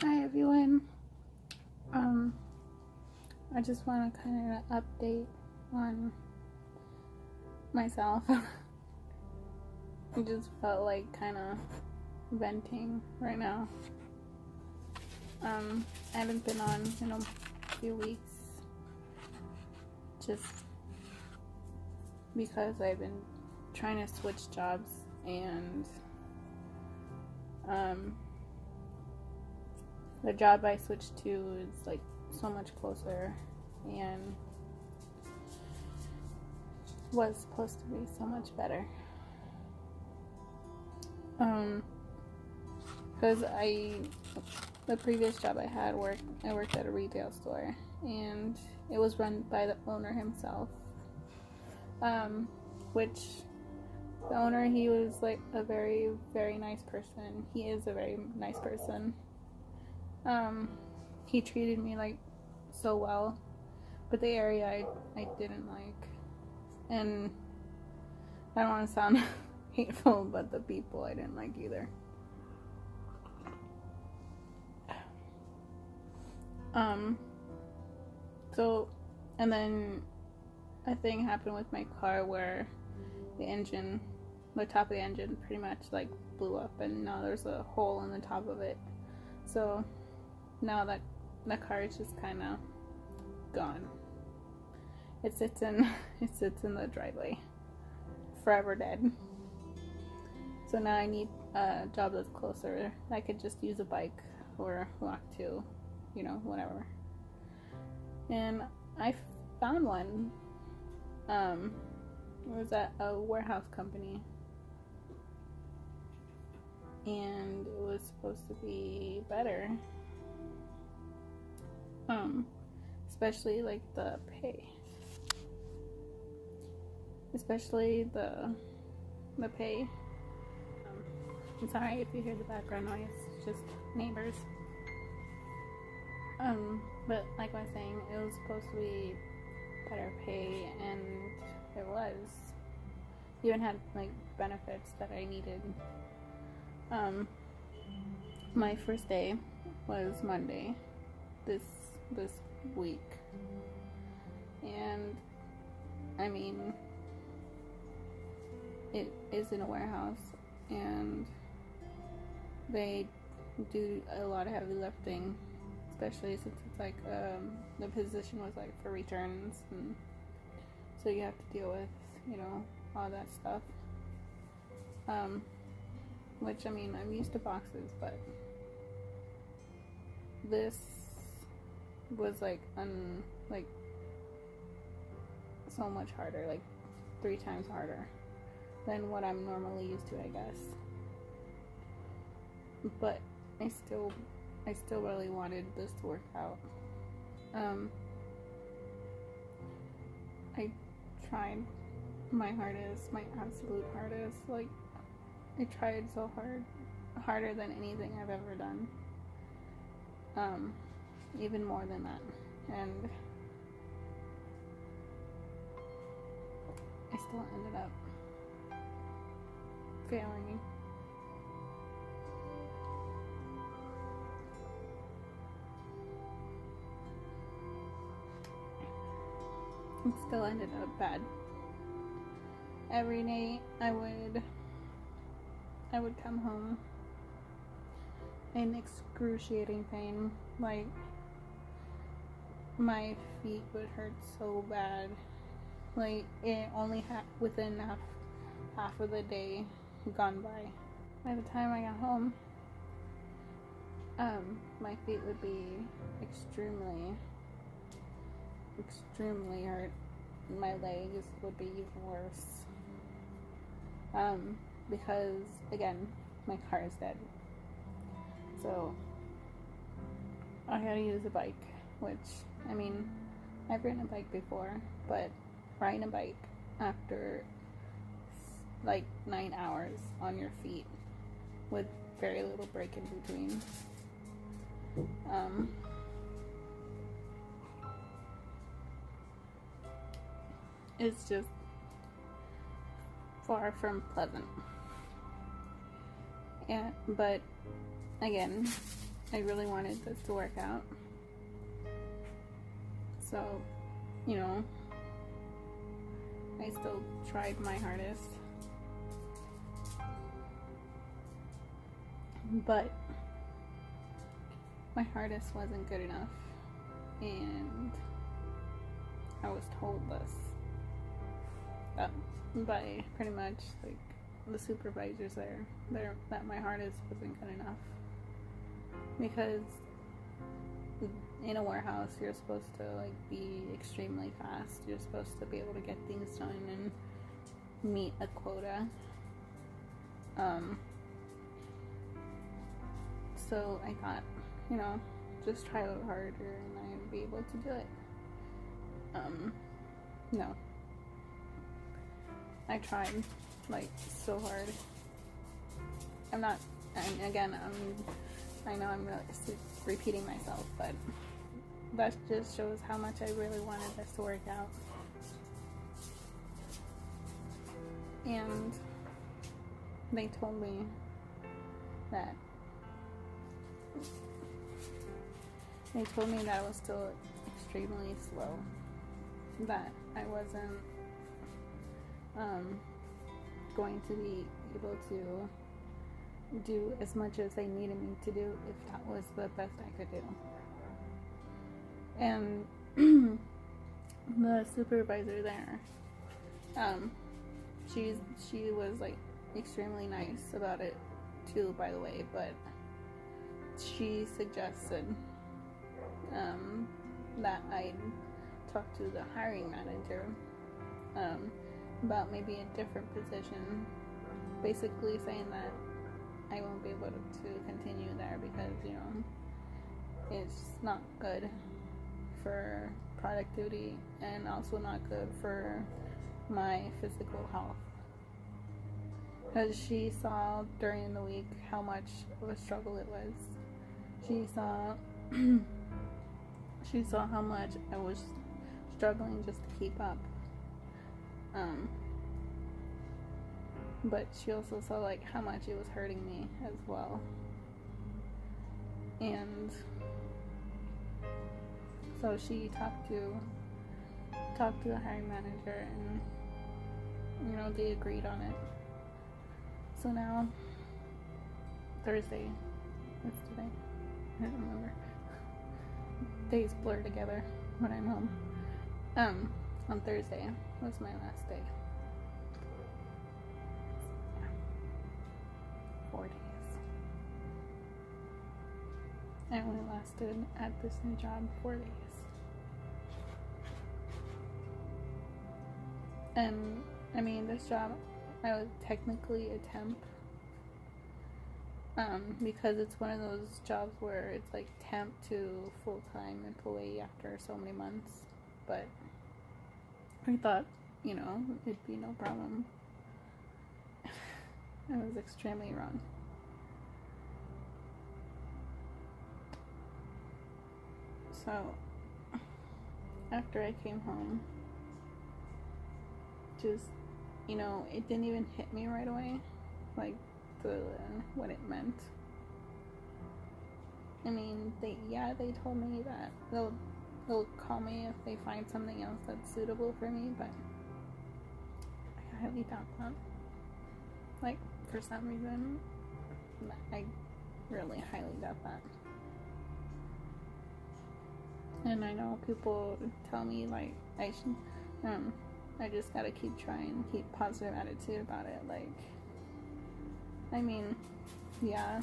Hi everyone. I just want to kind of update on myself. I just felt like kind of venting right now. I haven't been on in a few weeks just because I've been trying to switch jobs and the job I switched to is like so much closer and was supposed to be so much better. Because the previous job I had I worked at a retail store and it was run by the owner himself. Which the owner, he was like a very, very nice person. He is a very nice person. He treated me like so well, but the area I didn't like, and I don't want to sound hateful, but the people I didn't like either. So, and then a thing happened with my car where the top of the engine pretty much like blew up, and now there's a hole in the top of it. So now that the car is just kind of gone. It sits in the driveway, forever dead. So now I need a job that's closer. I could just use a bike or walk to, whatever. And I found one. It was at a warehouse company, and it was supposed to be better. Especially like the pay. Especially the pay. I'm sorry if you hear the background noise, it's just neighbors. But like I was saying, it was supposed to be better pay, and it was. Even had like benefits that I needed. My first day was Monday this week, and I mean, it is in a warehouse, and they do a lot of heavy lifting, especially since it's like the position was like for returns, and so you have to deal with all that stuff. Which, I mean, I'm used to boxes, but this was like so much harder, like 3 times harder than what I'm normally used to, I guess. But I still really wanted this to work out. I tried my hardest, my absolute hardest. Like, I tried so hard, harder than anything I've ever done. Even more than that. And I still ended up failing. It still ended up bad. Every night I would come home in excruciating pain. Like, my feet would hurt so bad. Like, it only within half of the day gone by. By the time I got home, my feet would be extremely hurt. My legs would be even worse. Because, again, my car is dead. So, I had to use a bike, which, I mean, I've ridden a bike before, but riding a bike after like 9 hours on your feet with very little break in between, it's just far from pleasant. Yeah, but again, I really wanted this to work out. So, you know, I still tried my hardest. But my hardest wasn't good enough. And I was told this by pretty much like the supervisors there that my hardest wasn't good enough. Because in a warehouse, you're supposed to like be extremely fast. You're supposed to be able to get things done and meet a quota. So I thought, you know, just try a little harder and I'd be able to do it. No. I tried like so hard. I know I'm really repeating myself, but that just shows how much I really wanted this to work out. And they told me that I was still extremely slow, that I wasn't going to be able to do as much as they needed me to do if that was the best I could do. And the supervisor there, she was like extremely nice about it too, by the way, but she suggested that I talk to the hiring manager about maybe a different position, basically saying that I won't be able to continue there because, you know, it's not good for productivity and also not good for my physical health. Because she saw during the week how much of a struggle it was. She saw how much I was struggling just to keep up. But she also saw like how much it was hurting me as well. And so she talked to the hiring manager, and you know, they agreed on it. So now Thursday, what's today? I don't remember. Days blur together when I'm home. On Thursday was my last day. 4 days. I only lasted at this new job 4 days. And I mean, this job, I was technically a temp. Because it's one of those jobs where it's like temp to full-time employee after so many months. But I thought, you know, it'd be no problem. I was extremely wrong. So, after I came home, just, you know, it didn't even hit me right away, like, what it meant. I mean, they told me that they'll call me if they find something else that's suitable for me, but I highly doubt that. Like, for some reason, I really highly doubt that. And I know people tell me, like, I just gotta keep trying, keep positive attitude about it. Like, I mean, yeah,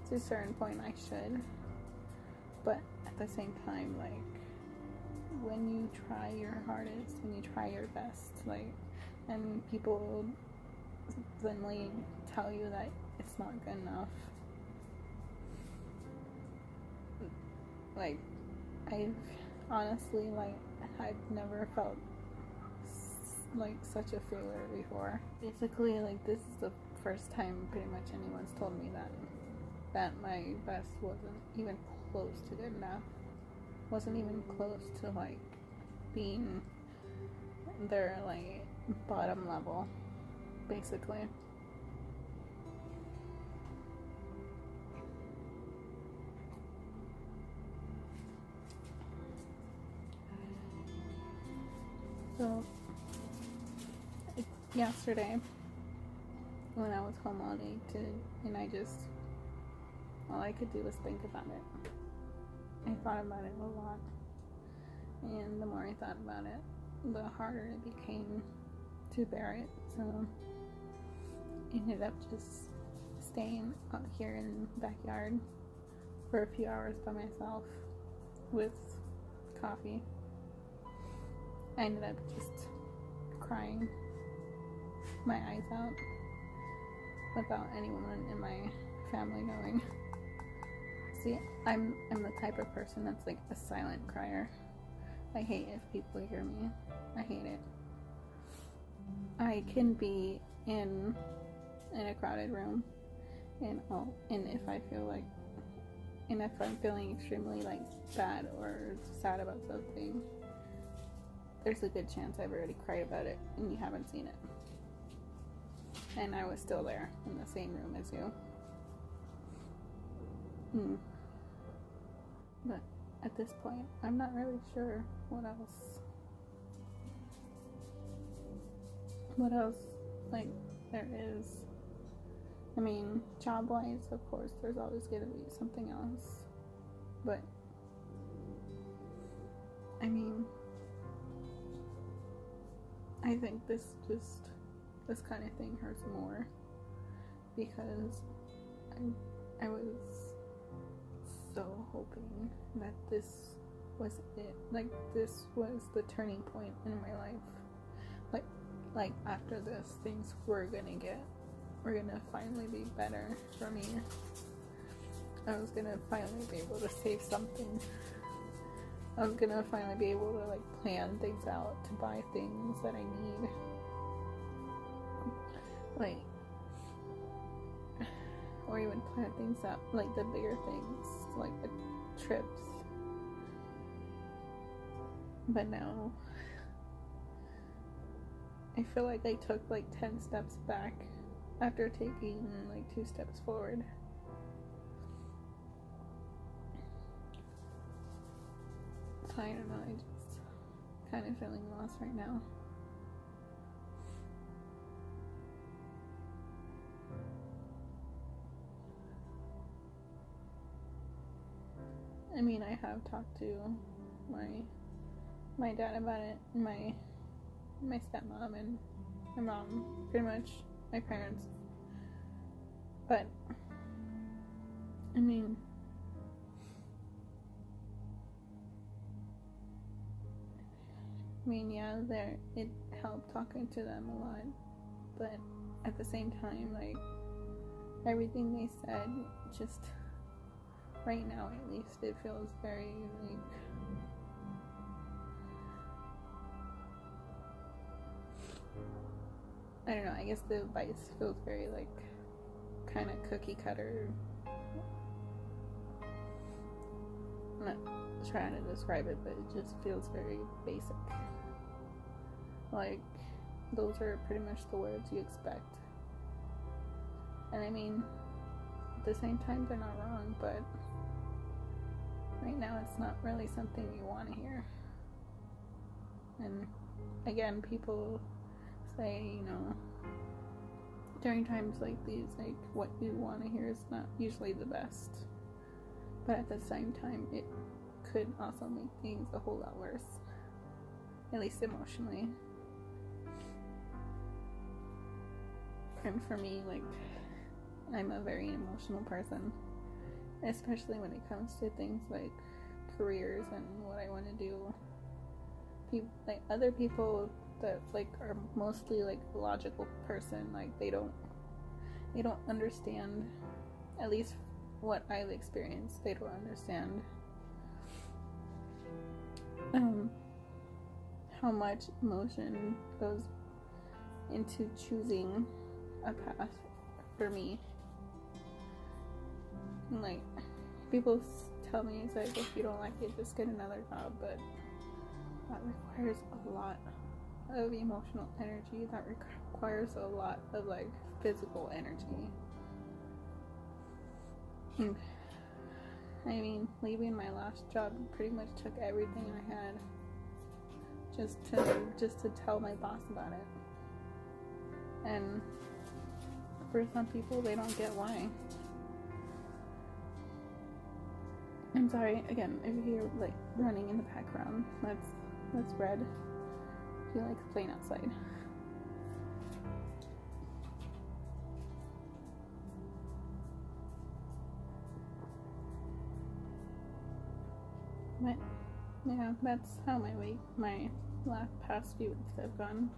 to a certain point I should, but at the same time, like, when you try your hardest, when you try your best, like, and people suddenly tell you that it's not good enough, like, I've honestly, like, I've never felt like such a failure before. Basically, like, this is the first time pretty much anyone's told me that my best wasn't even close to good enough, wasn't even close to like being their like bottom level, basically. So, yesterday, when I was home all day, and all I could do was think about it. I thought about it a lot. And the more I thought about it, the harder it became to bear it. So, I ended up just staying out here in the backyard for a few hours by myself with coffee. I ended up just crying my eyes out without anyone in my family knowing. See, I'm the type of person that's like a silent crier. I hate if people hear me. I hate it. I can be in a crowded room and if I'm feeling extremely like bad or sad about something, there's a good chance I've already cried about it and you haven't seen it. And I was still there in the same room as you. But at this point, I'm not really sure what else like there is. I mean, job-wise, of course, there's always going to be something else. But, I mean, I think this kind of thing hurts more because I was so hoping that this was it. Like, this was the turning point in my life. Like after this, things were gonna finally be better for me. I was gonna finally be able to save something. I was gonna finally be able to like plan things out, to buy things that I need. Like, or even plan things out, like the bigger things, like the trips. But now, I feel like I took like 10 steps back after taking like 2 steps forward. I don't know, I just kind of feeling lost right now. I mean, I have talked to my dad about it, my stepmom and my mom, pretty much my parents. But I mean, yeah, it helped talking to them a lot, but at the same time, like, everything they said, just right now at least, it feels very like I don't know, I guess the advice feels very like kind of cookie cutter. I'm not trying to describe it, but it just feels very basic. Like, those are pretty much the words you expect. And I mean, at the same time, they're not wrong, but right now it's not really something you want to hear. And again, people say, you know, during times like these, like, what you want to hear is not usually the best. But at the same time, it could also make things a whole lot worse. At least emotionally. And for me, like, I'm a very emotional person. Especially when it comes to things like careers and what I want to do. Like, other people that, like, are mostly, like, a logical person, like, they don't understand, at least what I've experienced, they don't understand how much emotion goes into choosing a path for me. And, like, people tell me, it's like, if you don't like it, just get another job, but that requires a lot of emotional energy. That requires a lot of, like, physical energy. And, I mean, leaving my last job pretty much took everything I had just to tell my boss about it. And for some people, they don't get why. I'm sorry again if you hear like running in the background. That's Red. He likes playing outside. But yeah, that's how my past few weeks have gone,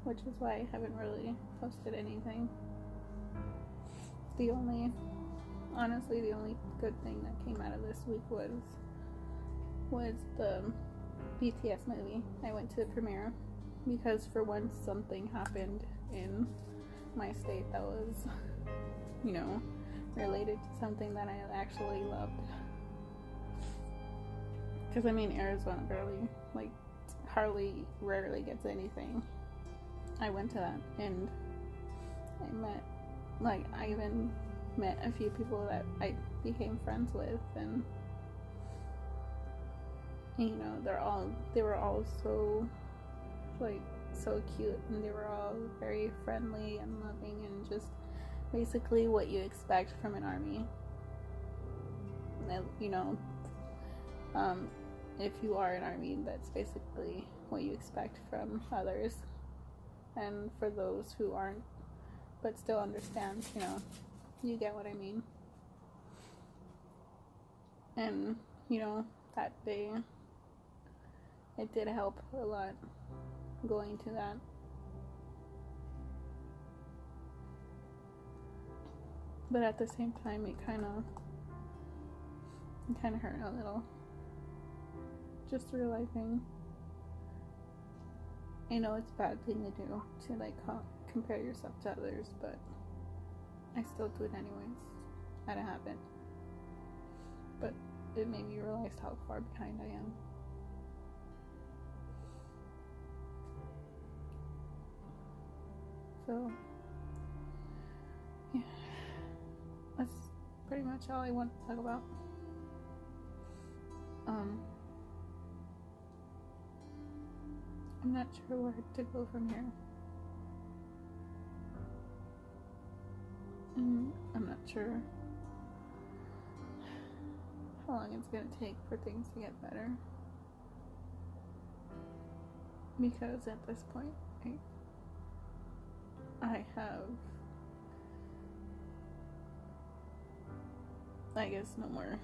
which is why I haven't really posted anything. Honestly, the only good thing that came out of this week was the BTS movie. I went to the premiere because for once something happened in my state that was, related to something that I actually loved. Because Arizona rarely gets anything. I went to that and I even met a few people that I became friends with, and they were all so cute, and they were all very friendly and loving, and just basically what you expect from an army. If you are an army, that's basically what you expect from others. And for those who aren't but still understand, you get what I mean. And that day it did help a lot going to that. But at the same time, it kind of hurt a little. Just realizing, I know it's a bad thing to do, to compare yourself to others, but I still do it anyways, out of habit. But it made me realize how far behind I am. So, yeah, that's pretty much all I want to talk about. I'm not sure where to go from here. I'm not sure how long it's gonna take for things to get better. Because at this point, I have, I guess, no more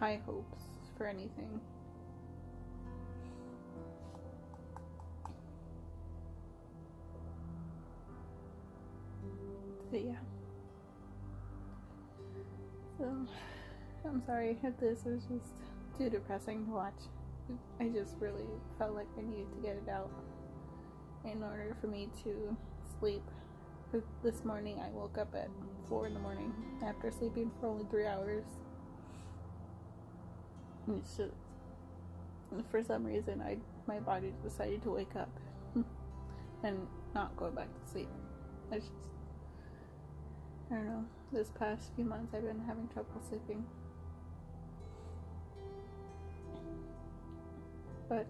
high hopes for anything. But yeah. So, I'm sorry if this was just too depressing to watch. I just really felt like I needed to get it out in order for me to sleep. Because this morning I woke up at 4 a.m. after sleeping for only 3 hours. And it's just, for some reason, my body decided to wake up and not go back to sleep. It's just, I don't know, this past few months I've been having trouble sleeping. But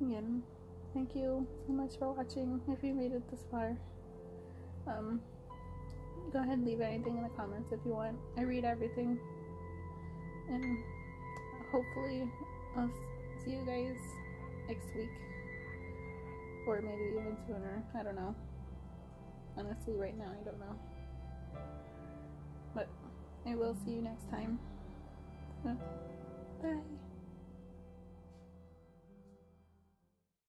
again, thank you so much for watching. If you made it this far, go ahead and leave anything in the comments if you want. I read everything, and hopefully I'll see you guys next week, or maybe even sooner. I don't know. Honestly, right now I don't know, but I will see you next time. So, bye.